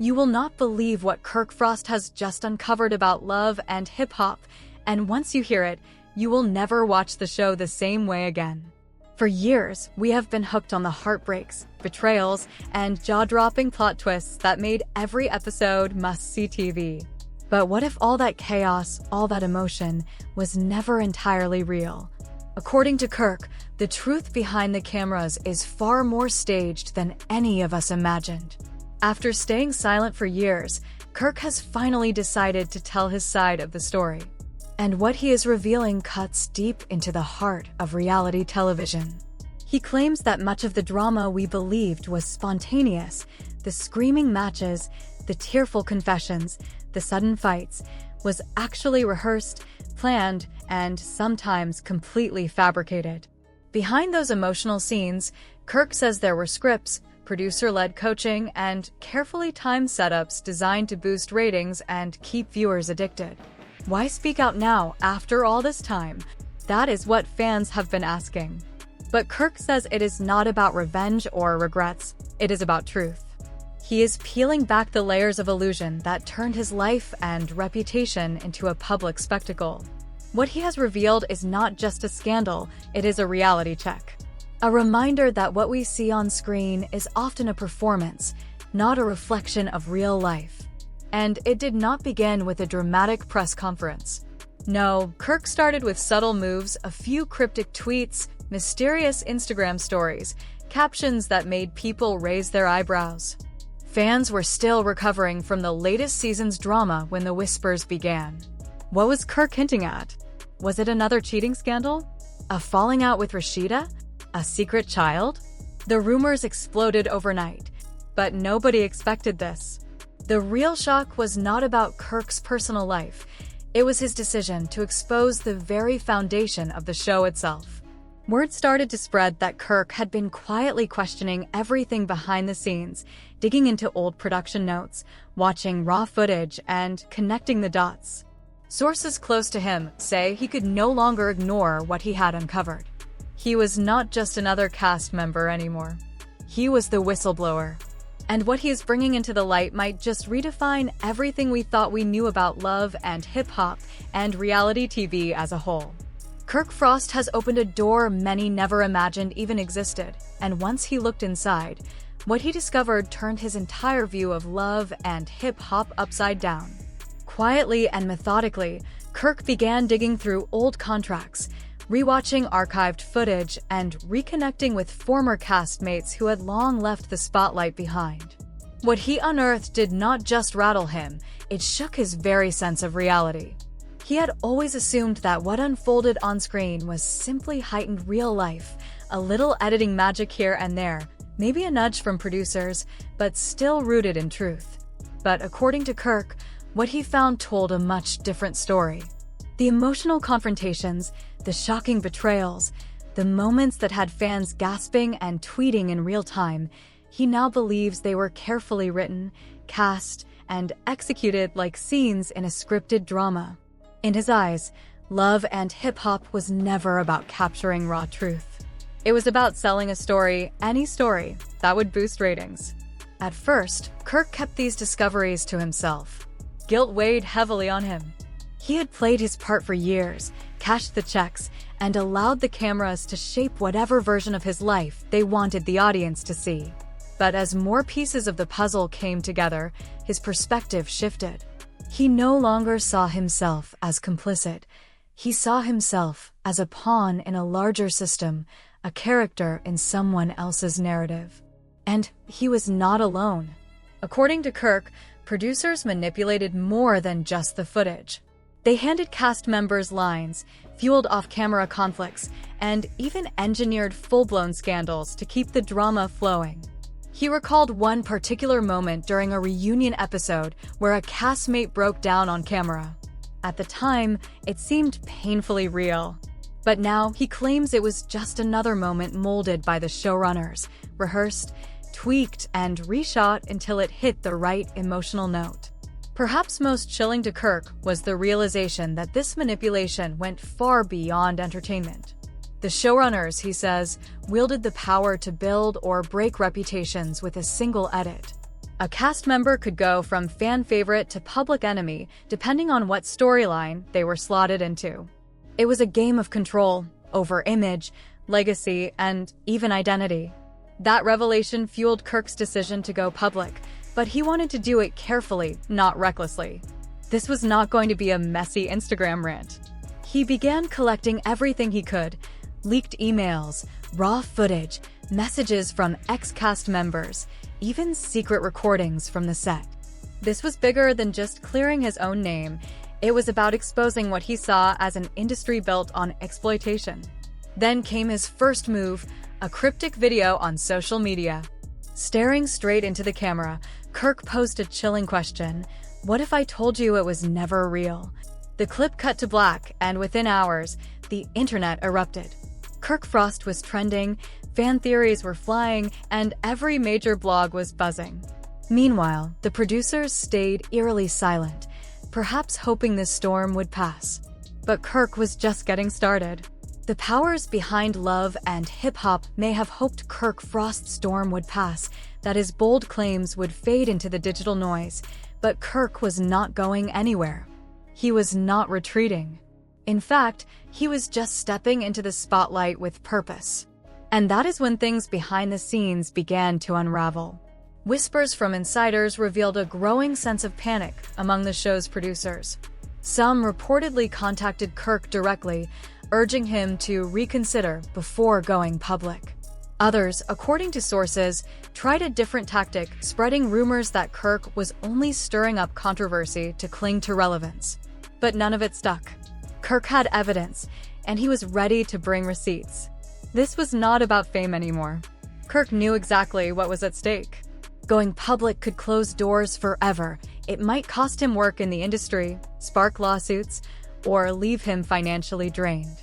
You will not believe what Kirk Frost has just uncovered about love and hip-hop, and once you hear it, you will never watch the show the same way again. For years, we have been hooked on the heartbreaks, betrayals, and jaw-dropping plot twists that made every episode must-see TV. But what if all that chaos, all that emotion, was never entirely real? According to Kirk, the truth behind the cameras is far more staged than any of us imagined. After staying silent for years, Kirk has finally decided to tell his side of the story. And what he is revealing cuts deep into the heart of reality television. He claims that much of the drama we believed was spontaneous, the screaming matches, the tearful confessions, the sudden fights, was actually rehearsed, planned, and sometimes completely fabricated. Behind those emotional scenes, Kirk says there were scripts, producer-led coaching, and carefully timed setups designed to boost ratings and keep viewers addicted. Why speak out now, after all this time? That is what fans have been asking. But Kirk says it is not about revenge or regrets, it is about truth. He is peeling back the layers of illusion that turned his life and reputation into a public spectacle. What he has revealed is not just a scandal, it is a reality check. A reminder that what we see on screen is often a performance, not a reflection of real life. And it did not begin with a dramatic press conference. No, Kirk started with subtle moves, a few cryptic tweets, mysterious Instagram stories, captions that made people raise their eyebrows. Fans were still recovering from the latest season's drama when the whispers began. What was Kirk hinting at? Was it another cheating scandal? A falling out with Rasheeda? A secret child? The rumors exploded overnight, but nobody expected this. The real shock was not about Kirk's personal life. It was his decision to expose the very foundation of the show itself. Word started to spread that Kirk had been quietly questioning everything behind the scenes, digging into old production notes, watching raw footage, and connecting the dots. Sources close to him say he could no longer ignore what he had uncovered. He was not just another cast member anymore. He was the whistleblower. And what he is bringing into the light might just redefine everything we thought we knew about love and hip-hop and reality TV as a whole. Kirk Frost has opened a door many never imagined even existed, and once he looked inside, what he discovered turned his entire view of love and hip-hop upside down. Quietly and methodically, Kirk began digging through old contracts, rewatching archived footage, and reconnecting with former castmates who had long left the spotlight behind. What he unearthed did not just rattle him, it shook his very sense of reality. He had always assumed that what unfolded on screen was simply heightened real life, a little editing magic here and there, maybe a nudge from producers, but still rooted in truth. But according to Kirk, what he found told a much different story. The emotional confrontations, the shocking betrayals, the moments that had fans gasping and tweeting in real time, he now believes they were carefully written, cast, and executed like scenes in a scripted drama. In his eyes, love and hip-hop was never about capturing raw truth. It was about selling a story, any story, that would boost ratings. At first, Kirk kept these discoveries to himself. Guilt weighed heavily on him. He had played his part for years, cashed the checks, and allowed the cameras to shape whatever version of his life they wanted the audience to see. But as more pieces of the puzzle came together, his perspective shifted. He no longer saw himself as complicit. He saw himself as a pawn in a larger system, a character in someone else's narrative. And he was not alone. According to Kirk, producers manipulated more than just the footage. They handed cast members lines, fueled off-camera conflicts, and even engineered full-blown scandals to keep the drama flowing. He recalled one particular moment during a reunion episode where a castmate broke down on camera. At the time, it seemed painfully real. But now he claims it was just another moment molded by the showrunners, rehearsed, tweaked, and reshot until it hit the right emotional note. Perhaps most chilling to Kirk was the realization that this manipulation went far beyond entertainment. The showrunners, he says, wielded the power to build or break reputations with a single edit. A cast member could go from fan favorite to public enemy depending on what storyline they were slotted into. It was a game of control over image, legacy, and even identity. That revelation fueled Kirk's decision to go public, but he wanted to do it carefully, not recklessly. This was not going to be a messy Instagram rant. He began collecting everything he could: leaked emails, raw footage, messages from ex-cast members, even secret recordings from the set. This was bigger than just clearing his own name. It was about exposing what he saw as an industry built on exploitation. Then came his first move, a cryptic video on social media. Staring straight into the camera, Kirk posed a chilling question: "What if I told you it was never real?" The clip cut to black, and within hours, the internet erupted. Kirk Frost was trending, fan theories were flying, and every major blog was buzzing. Meanwhile, the producers stayed eerily silent, perhaps hoping this storm would pass. But Kirk was just getting started. The powers behind love and hip-hop may have hoped Kirk Frost's storm would pass, that his bold claims would fade into the digital noise, but Kirk was not going anywhere. He was not retreating. In fact, he was just stepping into the spotlight with purpose. And that is when things behind the scenes began to unravel. Whispers from insiders revealed a growing sense of panic among the show's producers. Some reportedly contacted Kirk directly, urging him to reconsider before going public. Others, according to sources, tried a different tactic, spreading rumors that Kirk was only stirring up controversy to cling to relevance. But none of it stuck. Kirk had evidence, and he was ready to bring receipts. This was not about fame anymore. Kirk knew exactly what was at stake. Going public could close doors forever. It might cost him work in the industry, spark lawsuits, or leave him financially drained.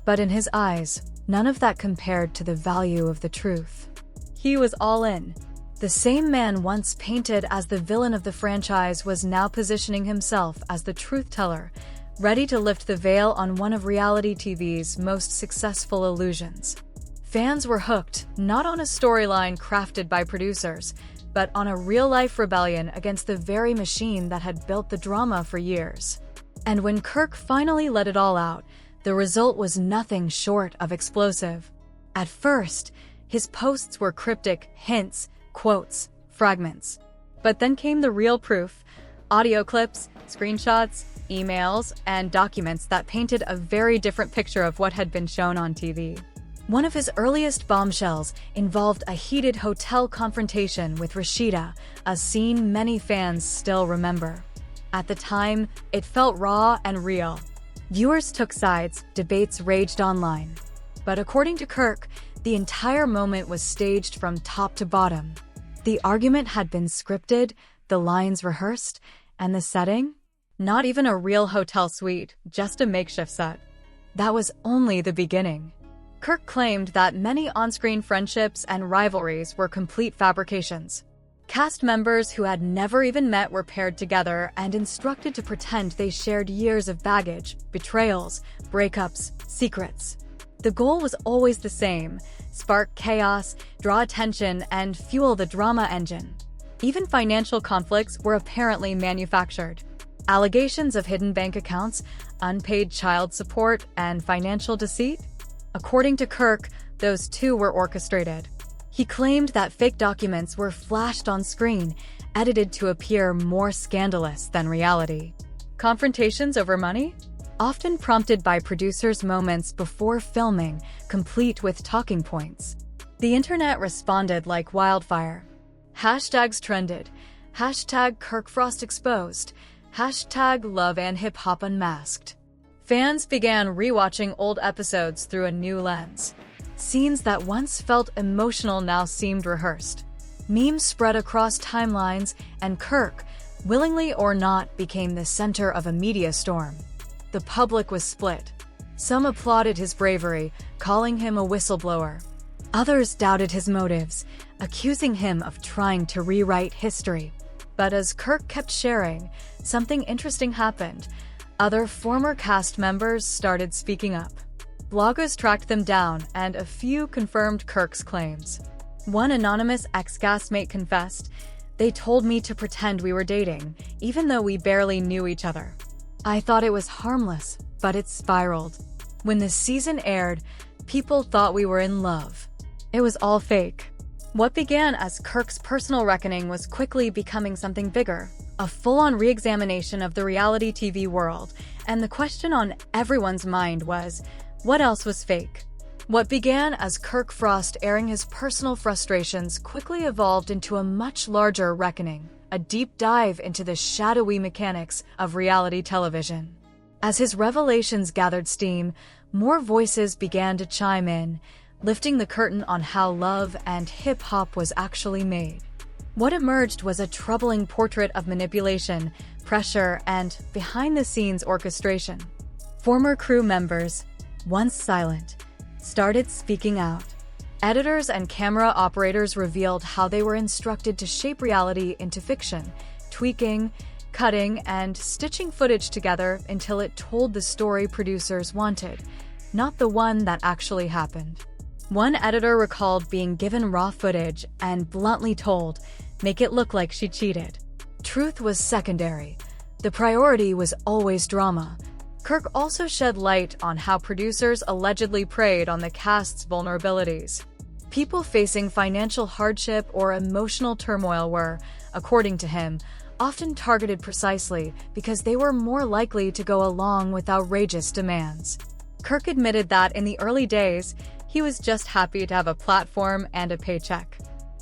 But in his eyes, none of that compared to the value of the truth. He was all in. The same man once painted as the villain of the franchise was now positioning himself as the truth teller, ready to lift the veil on one of reality TV's most successful illusions. Fans were hooked, not on a storyline crafted by producers, but on a real-life rebellion against the very machine that had built the drama for years. And when Kirk finally let it all out, the result was nothing short of explosive. At first, his posts were cryptic hints, quotes, fragments. But then came the real proof: audio clips, screenshots, emails, and documents that painted a very different picture of what had been shown on TV. One of his earliest bombshells involved a heated hotel confrontation with Rasheeda, a scene many fans still remember. At the time, it felt raw and real. Viewers took sides, debates raged online. But according to Kirk, the entire moment was staged from top to bottom. The argument had been scripted, the lines rehearsed, and the setting? Not even a real hotel suite, just a makeshift set. That was only the beginning. Kirk claimed that many on-screen friendships and rivalries were complete fabrications. Cast members who had never even met were paired together and instructed to pretend they shared years of baggage, betrayals, breakups, secrets. The goal was always the same: spark chaos, draw attention, and fuel the drama engine. Even financial conflicts were apparently manufactured. Allegations of hidden bank accounts, unpaid child support, and financial deceit? According to Kirk, those too were orchestrated. He claimed that fake documents were flashed on screen, edited to appear more scandalous than reality. Confrontations over money? Often prompted by producers moments before filming, complete with talking points. The internet responded like wildfire. Hashtags trended. Hashtag Kirk Frost exposed. Hashtag Love and Hip Hop Unmasked. Fans began rewatching old episodes through a new lens. Scenes that once felt emotional now seemed rehearsed. Memes spread across timelines, and Kirk, willingly or not, became the center of a media storm. The public was split. Some applauded his bravery, calling him a whistleblower. Others doubted his motives, accusing him of trying to rewrite history. But as Kirk kept sharing, something interesting happened. Other former cast members started speaking up. Bloggers tracked them down, and a few confirmed Kirk's claims. One anonymous ex-castmate confessed, They told me to pretend we were dating, even though we barely knew each other. I thought it was harmless, but it spiraled. When the season aired, people thought we were in love. It was all fake. What began as Kirk's personal reckoning was quickly becoming something bigger, a full-on re-examination of the reality TV world, and the question on everyone's mind was, what else was fake? What began as Kirk Frost airing his personal frustrations quickly evolved into a much larger reckoning, a deep dive into the shadowy mechanics of reality television. As his revelations gathered steam, more voices began to chime in, lifting the curtain on how love and hip-hop was actually made. What emerged was a troubling portrait of manipulation, pressure, and behind-the-scenes orchestration. Former crew members, once silent, started speaking out. Editors and camera operators revealed how they were instructed to shape reality into fiction, tweaking, cutting, and stitching footage together until it told the story producers wanted, not the one that actually happened. One editor recalled being given raw footage and bluntly told, "Make it look like she cheated." Truth was secondary. The priority was always drama. Kirk also shed light on how producers allegedly preyed on the cast's vulnerabilities. People facing financial hardship or emotional turmoil were, according to him, often targeted precisely because they were more likely to go along with outrageous demands. Kirk admitted that in the early days, he was just happy to have a platform and a paycheck.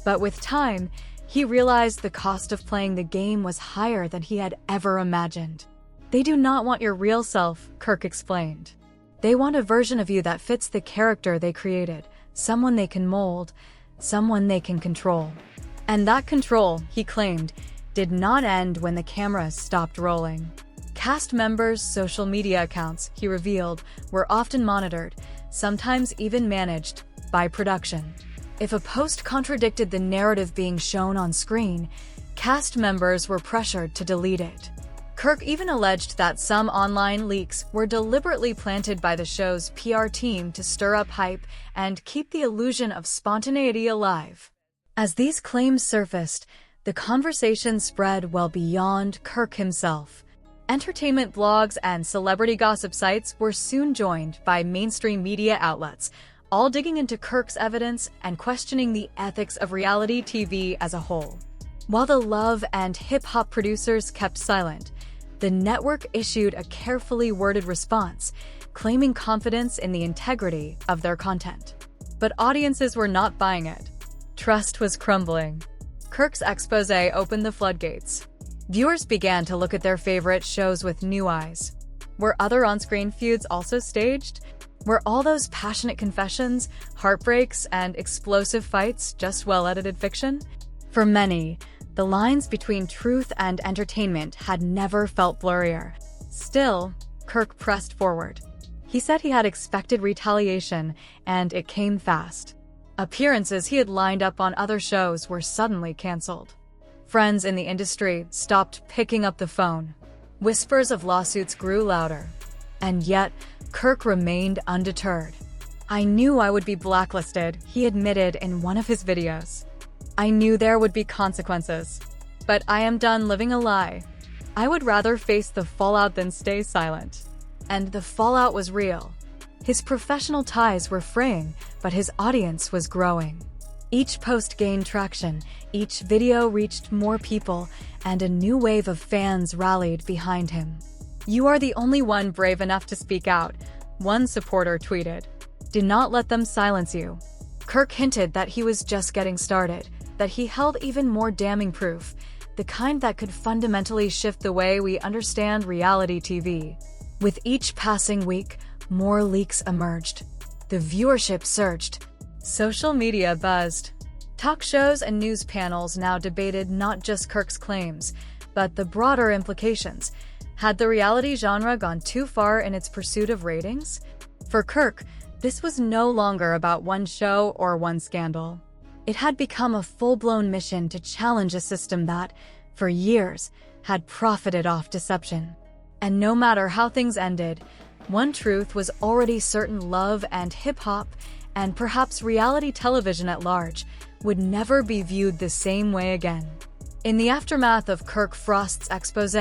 But with time, he realized the cost of playing the game was higher than he had ever imagined. "They do not want your real self," Kirk explained. "They want a version of you that fits the character they created, someone they can mold, someone they can control." And that control, he claimed, did not end when the cameras stopped rolling. Cast members' social media accounts, he revealed, were often monitored, sometimes even managed, by production. If a post contradicted the narrative being shown on screen, cast members were pressured to delete it. Kirk even alleged that some online leaks were deliberately planted by the show's PR team to stir up hype and keep the illusion of spontaneity alive. As these claims surfaced, the conversation spread well beyond Kirk himself. Entertainment blogs and celebrity gossip sites were soon joined by mainstream media outlets, all digging into Kirk's evidence and questioning the ethics of reality TV as a whole. While the love and hip-hop producers kept silent, the network issued a carefully worded response, claiming confidence in the integrity of their content. But audiences were not buying it. Trust was crumbling. Kirk's exposé opened the floodgates. Viewers began to look at their favorite shows with new eyes. Were other on-screen feuds also staged? Were all those passionate confessions, heartbreaks, and explosive fights just well-edited fiction? For many, the lines between truth and entertainment had never felt blurrier. Still, Kirk pressed forward. He said he had expected retaliation, and it came fast. Appearances he had lined up on other shows were suddenly canceled. Friends in the industry stopped picking up the phone. Whispers of lawsuits grew louder. And yet, Kirk remained undeterred. "I knew I would be blacklisted," he admitted in one of his videos. "I knew there would be consequences. But I am done living a lie. I would rather face the fallout than stay silent." And the fallout was real. His professional ties were fraying, but his audience was growing. Each post gained traction, each video reached more people, and a new wave of fans rallied behind him. "You are the only one brave enough to speak out," one supporter tweeted. "Do not let them silence you." Kirk hinted that he was just getting started, that he held even more damning proof, the kind that could fundamentally shift the way we understand reality TV. With each passing week, more leaks emerged. The viewership surged. Social media buzzed. Talk shows and news panels now debated not just Kirk's claims, but the broader implications. Had the reality genre gone too far in its pursuit of ratings? For Kirk, this was no longer about one show or one scandal. It had become a full-blown mission to challenge a system that, for years, had profited off deception. And no matter how things ended, one truth was already certain: love and hip-hop, and perhaps reality television at large, would never be viewed the same way again. In the aftermath of Kirk Frost's expose,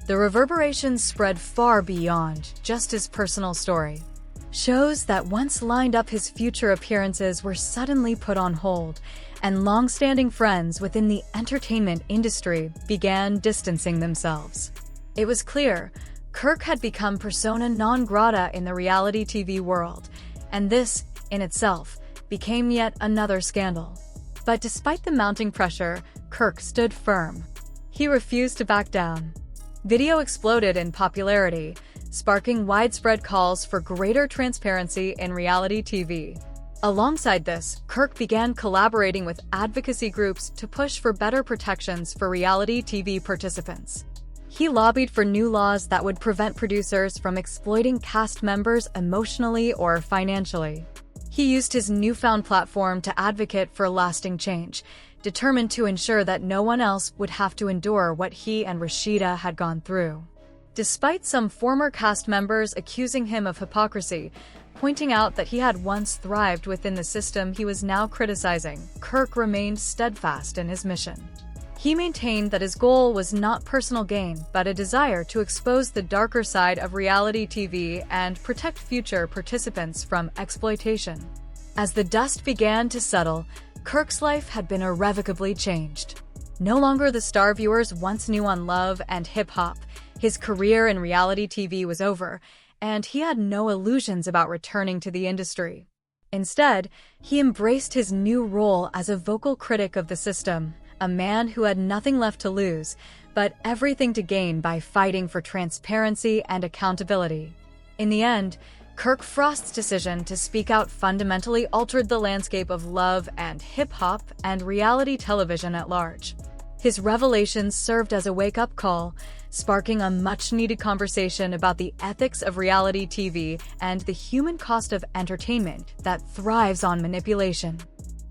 the reverberations spread far beyond just his personal story. Shows that once lined up his future appearances were suddenly put on hold, and long-standing friends within the entertainment industry began distancing themselves. It was clear Kirk had become persona non grata in the reality TV world, and this, in itself, became yet another scandal. But despite the mounting pressure, Kirk stood firm. He refused to back down. Video exploded in popularity, sparking widespread calls for greater transparency in reality TV. Alongside this, Kirk began collaborating with advocacy groups to push for better protections for reality TV participants. He lobbied for new laws that would prevent producers from exploiting cast members emotionally or financially. He used his newfound platform to advocate for lasting change, determined to ensure that no one else would have to endure what he and Rasheeda had gone through. Despite some former cast members accusing him of hypocrisy, pointing out that he had once thrived within the system he was now criticizing, Kirk remained steadfast in his mission. He maintained that his goal was not personal gain, but a desire to expose the darker side of reality TV and protect future participants from exploitation. As the dust began to settle, Kirk's life had been irrevocably changed. No longer the star viewers once knew on Love and hip-hop, his career in reality TV was over, and he had no illusions about returning to the industry. Instead, he embraced his new role as a vocal critic of the system, a man who had nothing left to lose, but everything to gain by fighting for transparency and accountability. In the end, Kirk Frost's decision to speak out fundamentally altered the landscape of Love and hip-hop and reality television at large. His revelations served as a wake-up call, sparking a much-needed conversation about the ethics of reality TV and the human cost of entertainment that thrives on manipulation.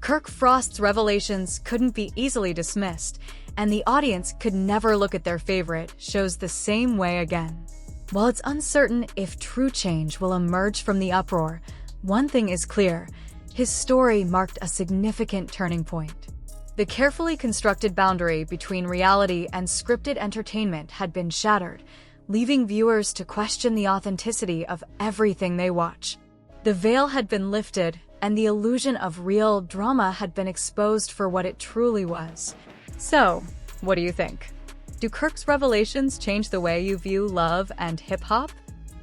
Kirk Frost's revelations couldn't be easily dismissed, and the audience could never look at their favorite shows the same way again. While it's uncertain if true change will emerge from the uproar, one thing is clear: his story marked a significant turning point. The carefully constructed boundary between reality and scripted entertainment had been shattered, leaving viewers to question the authenticity of everything they watch. The veil had been lifted, and the illusion of real drama had been exposed for what it truly was. So, what do you think? Do Kirk's revelations change the way you view Love and hip-hop?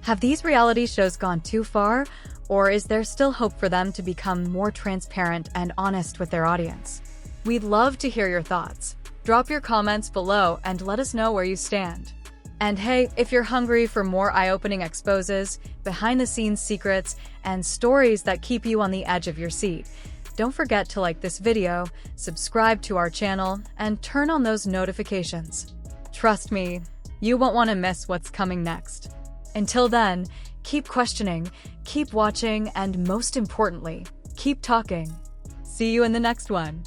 Have these reality shows gone too far, or is there still hope for them to become more transparent and honest with their audience? We'd love to hear your thoughts. Drop your comments below and let us know where you stand. And hey, if you're hungry for more eye-opening exposes, behind-the-scenes secrets, and stories that keep you on the edge of your seat, don't forget to like this video, subscribe to our channel, and turn on those notifications. Trust me, you won't want to miss what's coming next. Until then, keep questioning, keep watching, and most importantly, keep talking. See you in the next one.